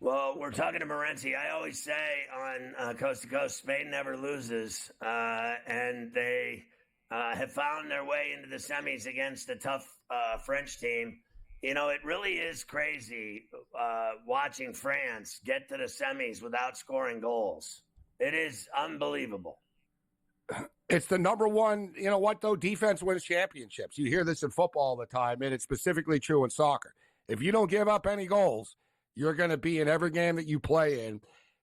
Well, we're talking to Morency. I always say on Coast to Coast, Spain never loses, and they have found their way into the semis against a tough French team. It really is crazy watching France get to the semis without scoring goals. It is unbelievable. It's the number one, you know what, though? Defense wins championships. You hear this in football all the time, and it's specifically true in soccer. If you don't give up any goals, you're going to be in every game that you play in.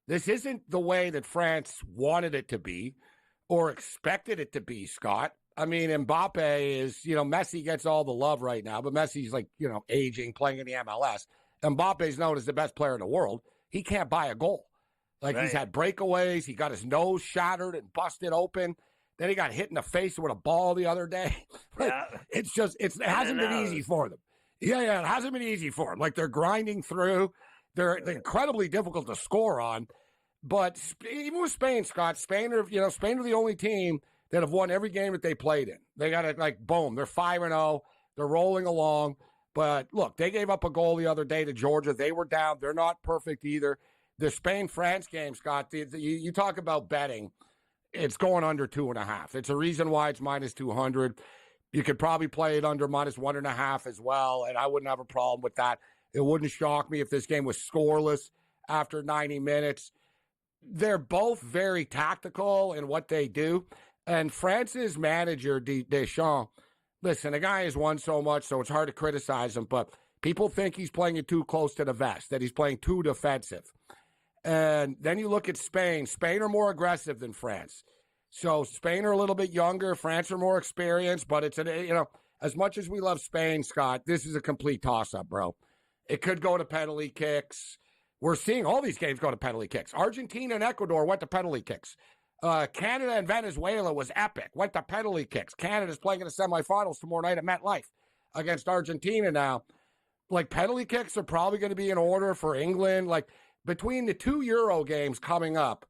This isn't the way that France wanted it to be or expected it to be, Scott. I mean, Mbappé is, Messi gets all the love right now, but Messi's like, aging, playing in the MLS. Mbappe's known as the best player in the world. He can't buy a goal. Like, right. He's had breakaways. He got his nose shattered and busted open. Then he got hit in the face with a ball the other day. Yeah. It hasn't been easy for them. Yeah, it hasn't been easy for them. Like, they're grinding through. They're incredibly difficult to score on. But even with Spain, Scott, Spain are the only team that have won every game that they played in. They got it boom. They're 5-0. They're rolling along. But look, they gave up a goal the other day to Georgia. They were down. They're not perfect either. The Spain-France game, Scott, you talk about betting. It's going under 2.5. It's a reason why it's minus 200. You could probably play it under minus 1.5 as well, and I wouldn't have a problem with that. It wouldn't shock me if this game was scoreless after 90 minutes. They're both very tactical in what they do. And France's manager, Deschamps, listen, the guy has won so much, so it's hard to criticize him, but people think he's playing it too close to the vest, that he's playing too defensive. And then you look at Spain. Spain are more aggressive than France. So Spain are a little bit younger. France are more experienced, but it's, as much as we love Spain, Scott, this is a complete toss-up, bro. It could go to penalty kicks. We're seeing all these games go to penalty kicks. Argentina and Ecuador went to penalty kicks. Canada and Venezuela was epic, went to penalty kicks. Canada's playing in the semifinals tomorrow night at MetLife against Argentina now. Like, penalty kicks are probably going to be in order for England. Like, between the 2 Euro games coming up,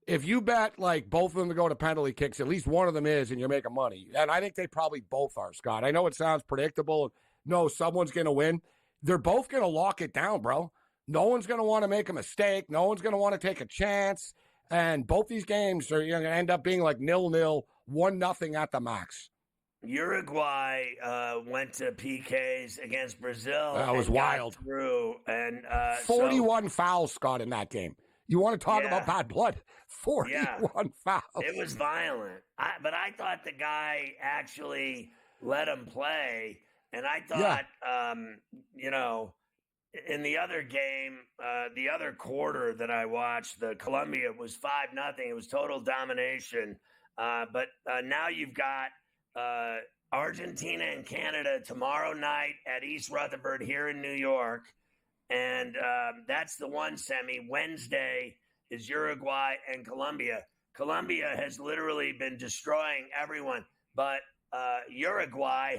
if you bet both of them to go to penalty kicks, at least one of them is, and you're making money. And I think they probably both are, Scott. I know it sounds predictable. No, someone's going to win. They're both going to lock it down, bro. No one's going to want to make a mistake. No one's going to want to take a chance. And both these games are going to end up being 0-0, 1-0 at the max. Uruguay went to PKs against Brazil. That was wild. Through and 41 fouls, Scott, in that game. You want to talk about bad blood? 41 fouls. It was violent. But I thought the guy actually let him play. And I thought, in the other game, the other quarter that I watched, the Colombia was 5-0. It was total domination. But now you've got Argentina and Canada tomorrow night at East Rutherford here in New York. And that's the one semi. Wednesday is Uruguay and Colombia. Colombia has literally been destroying everyone. But Uruguay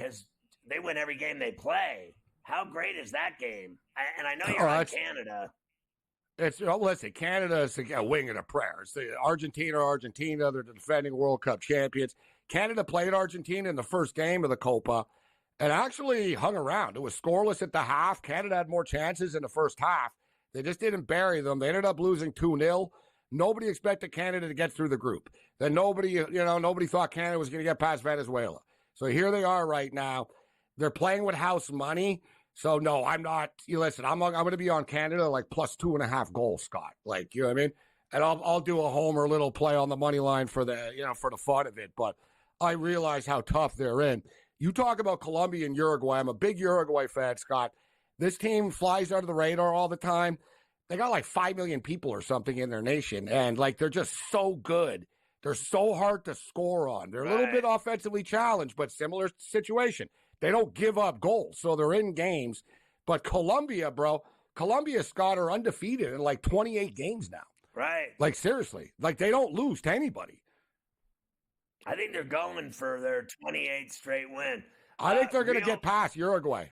they win every game they play. How great is that game? And I know you're on Canada. Listen, Canada is a wing and a prayer. It's Argentina. They're the defending World Cup champions. Canada played Argentina in the first game of the Copa and actually hung around. It was scoreless at the half. Canada had more chances in the first half. They just didn't bury them. They ended up losing 2-0. Nobody expected Canada to get through the group. Then nobody thought Canada was going to get past Venezuela. So here they are right now. They're playing with house money. So, no, I'm not. Listen, I'm going to be on Canada plus 2.5 goals, Scott. You know what I mean? And I'll do a homer little play on the money line for the fun of it. But I realize how tough they're in. You talk about Colombia and Uruguay. I'm a big Uruguay fan, Scott. This team flies under the radar all the time. They got 5 million people or something in their nation. And they're just so good. They're so hard to score on. They're a little bit offensively challenged, but similar situation. They don't give up goals, so they're in games. But Colombia, Scott, are undefeated in 28 games now. Right. Seriously. They don't lose to anybody. I think they're going for their 28th straight win. I think they're going to get past Uruguay.